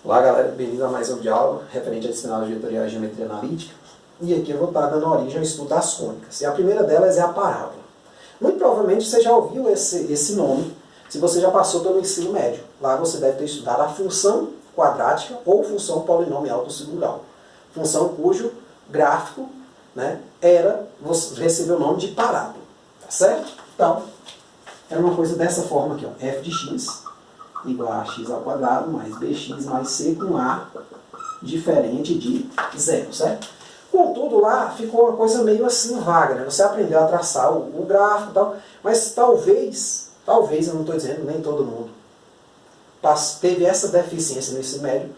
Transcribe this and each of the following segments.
Olá galera, bem-vindo a mais um diálogo referente a disciplinar de vetorial e geometria analítica. E aqui eu vou estar dando origem ao estudo das cônicas. E a primeira delas é a parábola. Muito provavelmente você já ouviu esse nome, se você já passou pelo ensino médio. Lá você deve ter estudado a função quadrática ou função polinomial do segundo grau. Função cujo gráfico, recebeu o nome de parábola. Tá certo? Então, era uma coisa dessa forma aqui, ó. F de x igual a x ao quadrado mais bx mais c com a diferente de zero, certo? Contudo, lá ficou uma coisa meio assim vaga, né? Você aprendeu a traçar o gráfico e tal, mas talvez, eu não estou dizendo nem todo mundo teve essa deficiência no ensino médio,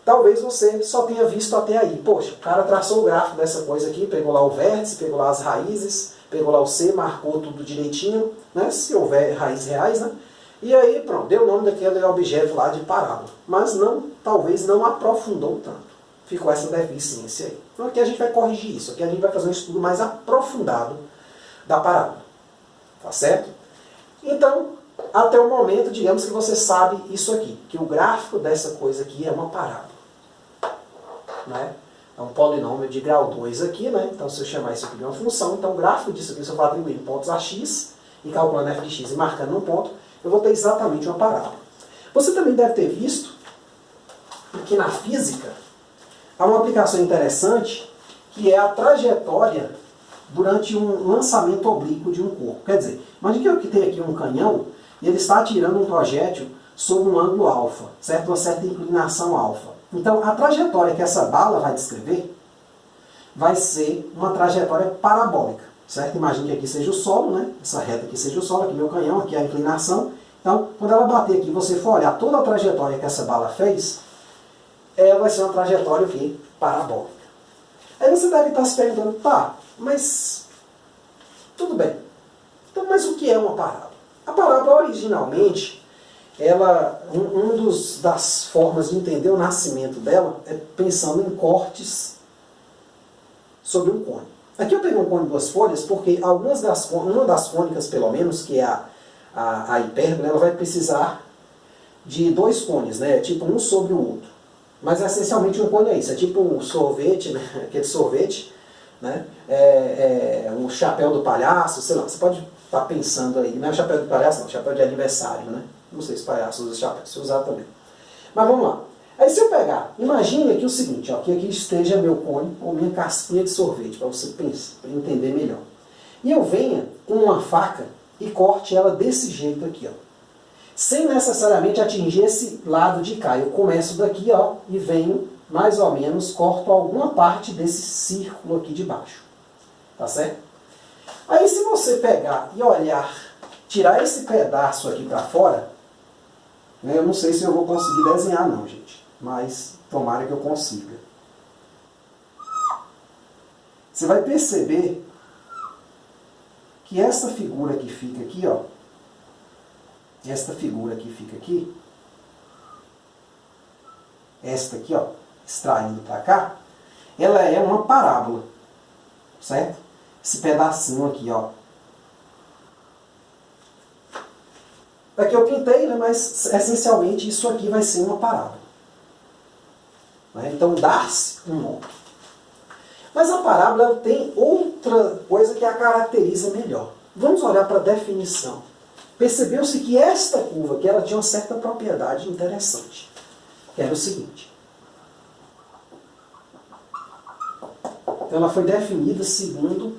talvez você só tenha visto até aí. Poxa, o cara traçou o gráfico dessa coisa aqui, pegou lá o vértice, pegou lá as raízes, pegou lá o C, marcou tudo direitinho, né? Se houver raízes reais, né? E aí, pronto, deu o nome daquele objeto lá de parábola. Mas não, talvez não aprofundou tanto. Ficou essa deficiência aí. Então aqui a gente vai corrigir isso. Aqui a gente vai fazer um estudo mais aprofundado da parábola. Tá certo? Então, até o momento, digamos que você sabe isso aqui. Que o gráfico dessa coisa aqui é uma parábola. Né? É um polinômio de grau 2 aqui, né? Então se eu chamar isso aqui de uma função, então o gráfico disso aqui, se eu for atribuir pontos a x, e calculando f de x e marcando um ponto, eu vou ter exatamente uma parábola. Você também deve ter visto que na física há uma aplicação interessante que é a trajetória durante um lançamento oblíquo de um corpo. Quer dizer, imagine que tem aqui um canhão e ele está atirando um projétil sob um ângulo alfa, certo? Uma certa inclinação alfa. Então, a trajetória que essa bala vai descrever vai ser uma trajetória parabólica, certo? Imagine que aqui seja o solo, né? Essa reta aqui seja o solo, aqui meu canhão, aqui a inclinação. Então, quando ela bater aqui, você for olhar toda a trajetória que essa bala fez, ela vai ser uma trajetória o quê? Parabólica. Aí você deve estar se perguntando, tá, mas tudo bem. Então, mas o que é uma parábola? A parábola, originalmente, das formas de entender o nascimento dela é pensando em cortes sobre um cone. Aqui eu peguei um cone de duas folhas porque uma das cônicas, pelo menos, que é a hipérbole, ela vai precisar de dois cones, né? Tipo um sobre o outro. Mas essencialmente um cone é isso, é tipo um sorvete, né? Aquele sorvete, né? O chapéu do palhaço, sei lá, você pode estar pensando aí, não é o chapéu do palhaço, não, o chapéu de aniversário, né? Não sei se palhaço usa chapéu, se usar também. Mas vamos lá. Aí se eu pegar, imagine aqui o seguinte, ó, que aqui esteja meu cone ou minha casquinha de sorvete, para você pensar, para entender melhor. E eu venha com uma faca e corte ela desse jeito aqui, ó. Sem necessariamente atingir esse lado de cá. Eu começo daqui, ó, e venho mais ou menos, corto alguma parte desse círculo aqui de baixo. Tá certo? Aí se você pegar e olhar, tirar esse pedaço aqui para fora, eu não sei se eu vou conseguir desenhar não, gente. Mas tomara que eu consiga. Você vai perceber que essa figura que fica aqui, ó, esta figura que fica aqui, esta aqui, ó, extraindo para cá, ela é uma parábola, certo? Esse pedacinho aqui, ó. Aqui eu pintei, né, mas essencialmente isso aqui vai ser uma parábola. Né? Então dá-se um nome. Mas a parábola ela tem outra coisa que a caracteriza melhor. Vamos olhar para a definição. Percebeu-se que esta curva aqui, ela tinha uma certa propriedade interessante. Que era o seguinte. Então ela foi definida segundo,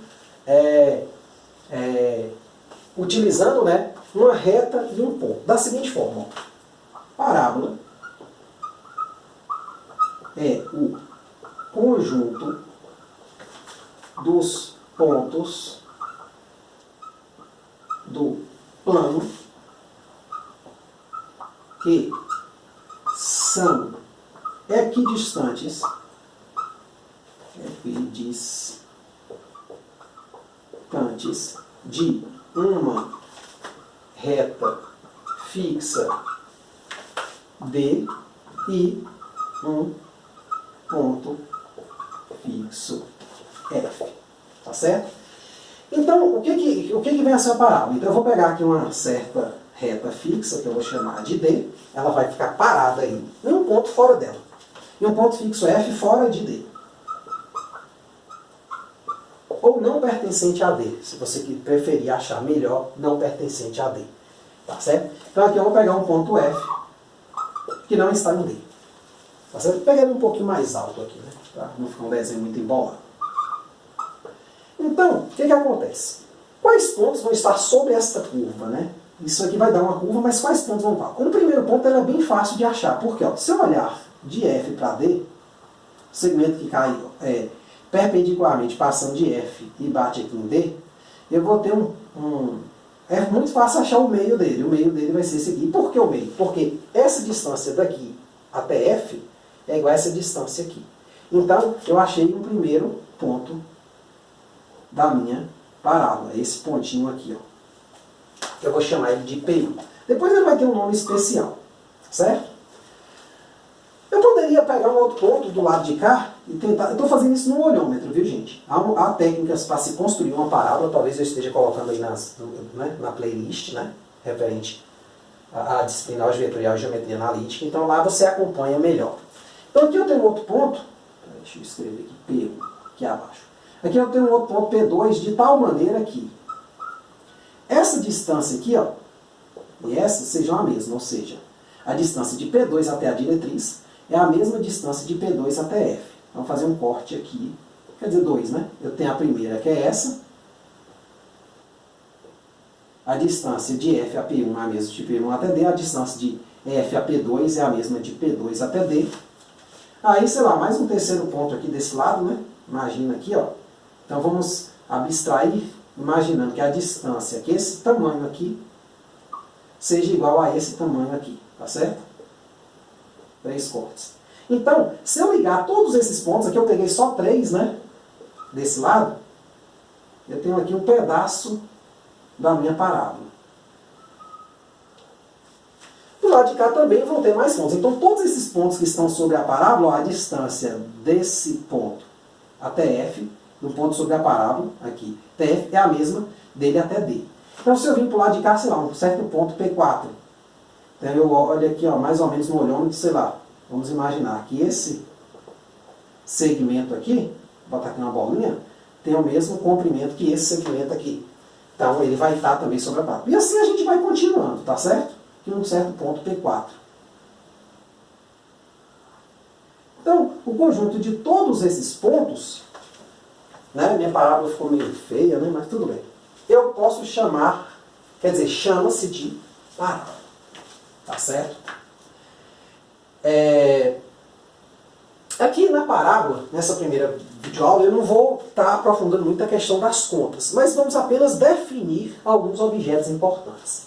utilizando, né, uma reta e um ponto. Da seguinte forma. Ó. Parábola é o conjunto dos pontos do plano que são equidistantes de uma reta fixa D e um ponto fixo F. Tá certo? Então, o que vem a ser a parábola? Então eu vou pegar aqui uma certa reta fixa, que eu vou chamar de D, ela vai ficar parada aí, em um ponto fora dela. E um ponto fixo F fora de D. Ou não pertencente a D, se você preferir achar melhor, não pertencente a D. Tá certo? Então aqui eu vou pegar um ponto F, que não está em D. Tá certo? Peguei um pouquinho mais alto aqui, né? Para não ficar um desenho muito embolado. Então, o que acontece? Quais pontos vão estar sobre esta curva, né? Isso aqui vai dar uma curva, mas quais pontos vão estar? O primeiro ponto é bem fácil de achar, porque ó, se eu olhar de F para D, o segmento que cai perpendicularmente passando de F e bate aqui em D, eu vou ter é muito fácil achar o meio dele. O meio dele vai ser esse aqui. Por que o meio? Porque essa distância daqui até F é igual a essa distância aqui. Então, eu achei um primeiro ponto da minha parábola. Esse pontinho aqui, ó. Eu vou chamar ele de P1. Depois ele vai ter um nome especial, certo? Eu poderia pegar um outro ponto do lado de cá e tentar... Eu estou fazendo isso no olhômetro, viu, gente? Há técnicas para se construir uma parábola, talvez eu esteja colocando aí na playlist, né? Referente à disciplina álgebra vetorial e geometria analítica. Então lá você acompanha melhor. Então aqui eu tenho outro ponto, deixa eu escrever aqui, P1, aqui abaixo. Aqui eu tenho um outro ponto P2 de tal maneira que essa distância aqui, ó, e essa sejam a mesma, ou seja, a distância de P2 até a diretriz é a mesma distância de P2 até F. Vamos fazer um corte aqui, quer dizer 2, né? Eu tenho a primeira que é essa, a distância de F a P1 é a mesma de P1 até D, a distância de F a P2 é a mesma de P2 até D. Aí, sei lá, mais um terceiro ponto aqui desse lado, né? Imagina aqui, ó. Então vamos abstrair, imaginando que a distância, que esse tamanho aqui, seja igual a esse tamanho aqui, tá certo? 3 cortes. Então, se eu ligar todos esses pontos, aqui eu peguei só 3, né? Desse lado, eu tenho aqui um pedaço da minha parábola. Do lado de cá também vão ter mais pontos. Então, todos esses pontos que estão sobre a parábola, a distância desse ponto até F, do ponto sobre a parábola, aqui, até F, é a mesma dele até D. Então, se eu vim para o lado de cá, sei lá, um certo ponto P4. Então, eu olho aqui, ó, mais ou menos no olhômetro, sei lá, vamos imaginar que esse segmento aqui, vou botar aqui uma bolinha, tem o mesmo comprimento que esse segmento aqui. Então, ele vai estar também sobre a parábola. E assim a gente vai continuando, tá certo? Aqui um certo ponto P4. Então, o conjunto de todos esses pontos, né, minha parábola ficou meio feia, né, mas tudo bem. Eu posso chamar, quer dizer, chama-se de parábola. Tá certo? Aqui na parábola, nessa primeira videoaula, eu não vou estar aprofundando muito a questão das contas, mas vamos apenas definir alguns objetos importantes.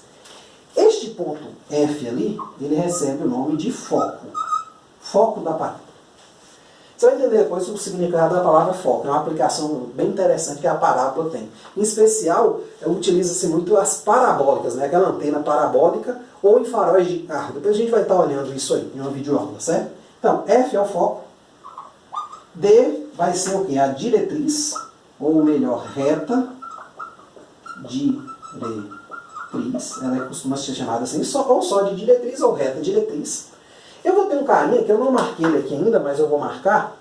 Este ponto F ali, ele recebe o nome de foco. Foco da parábola. Você vai entender depois o significado da palavra foco. É uma aplicação bem interessante que a parábola tem. Em especial, utiliza-se muito as parabólicas, né? Aquela antena parabólica ou em faróis de carro. Depois a gente vai estar olhando isso aí em uma videoaula, certo? Então, F é o foco. D vai ser o quê? A diretriz, ou melhor, reta diretriz. Ela costuma ser chamada assim, ou só de diretriz ou reta diretriz. Eu vou ter um carinha, que eu não marquei ele aqui ainda, mas eu vou marcar,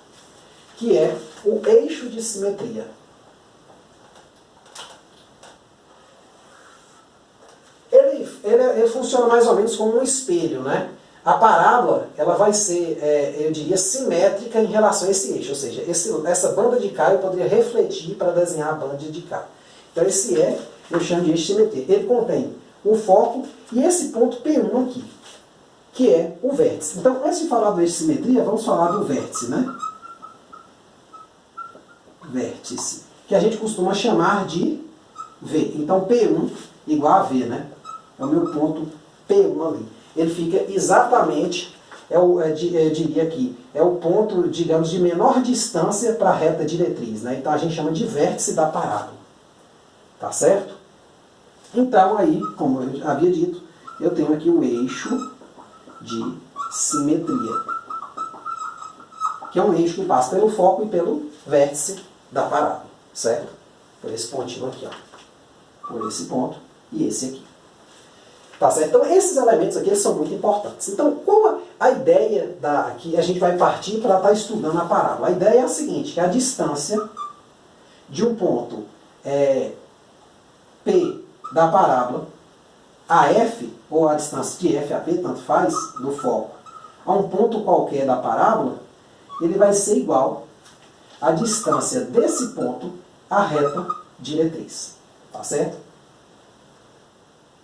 que é o eixo de simetria. Ele funciona mais ou menos como um espelho, né? A parábola, ela vai ser, eu diria, simétrica em relação a esse eixo, ou seja, essa banda de cá eu poderia refletir para desenhar a banda de cá. Então esse eu chamo de eixo de simetria. Ele contém o foco e esse ponto P1 aqui, que é o vértice. Então, antes de falar do eixo de simetria, vamos falar do vértice, né? Vértice, que a gente costuma chamar de V. Então, P1 igual a V, né? É o meu ponto P1 ali. Ele fica exatamente, eu diria aqui, é o ponto, digamos, de menor distância para a reta diretriz, né? Então, a gente chama de vértice da parábola. Tá certo? Então, aí, como eu havia dito, eu tenho aqui o eixo de simetria, que é um eixo que passa pelo foco e pelo vértice da parábola, certo? Por esse pontinho aqui, ó. Por esse ponto e esse aqui. Tá certo? Então esses elementos aqui eles são muito importantes. Então qual a ideia que a gente vai partir para estar estudando a parábola? A ideia é a seguinte, que a distância de um ponto P da parábola a F, ou a distância de F a P, tanto faz, do foco, a um ponto qualquer da parábola, ele vai ser igual à distância desse ponto à reta diretriz. Tá certo?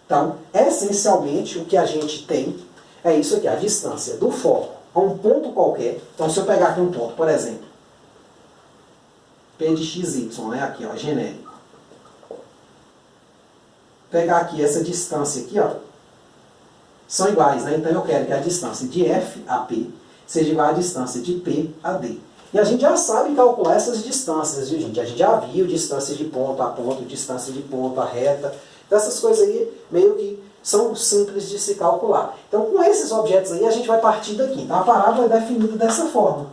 Então, essencialmente, o que a gente tem é isso aqui, a distância do foco a um ponto qualquer. Então, se eu pegar aqui um ponto, por exemplo, P de XY, né? Aqui, ó, genérico. Pegar aqui essa distância aqui, ó, são iguais, né? Então, eu quero que a distância de F a P seja igual à distância de P a D. E a gente já sabe calcular essas distâncias, viu, gente? A gente já viu distância de ponto a ponto, distância de ponto a reta. Então, essas coisas aí meio que são simples de se calcular. Então, com esses objetos aí, a gente vai partir daqui. Então, a parábola é definida dessa forma.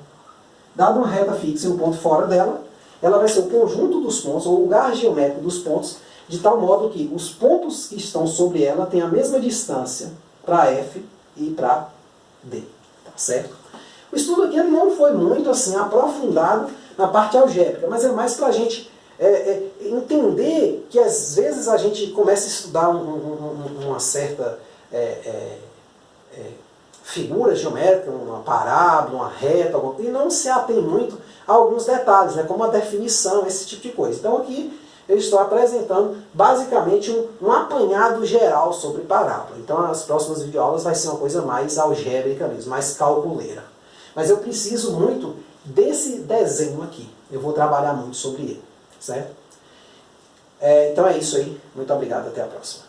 Dada uma reta fixa e um ponto fora dela, ela vai ser o conjunto dos pontos, ou o lugar geométrico dos pontos, de tal modo que os pontos que estão sobre ela têm a mesma distância para F e para D. Tá certo? O estudo aqui não foi muito assim aprofundado na parte algébrica, mas é mais para a gente entender que às vezes a gente começa a estudar uma certa figura geométrica, uma parábola, uma reta, e não se atém muito a alguns detalhes, né, como a definição, esse tipo de coisa. Então aqui eu estou apresentando basicamente um apanhado geral sobre parábola. Então as próximas videoaulas vai ser uma coisa mais algébrica mesmo, mais calculeira. Mas eu preciso muito desse desenho aqui. Eu vou trabalhar muito sobre ele. Certo? Então é isso aí. Muito obrigado. Até a próxima.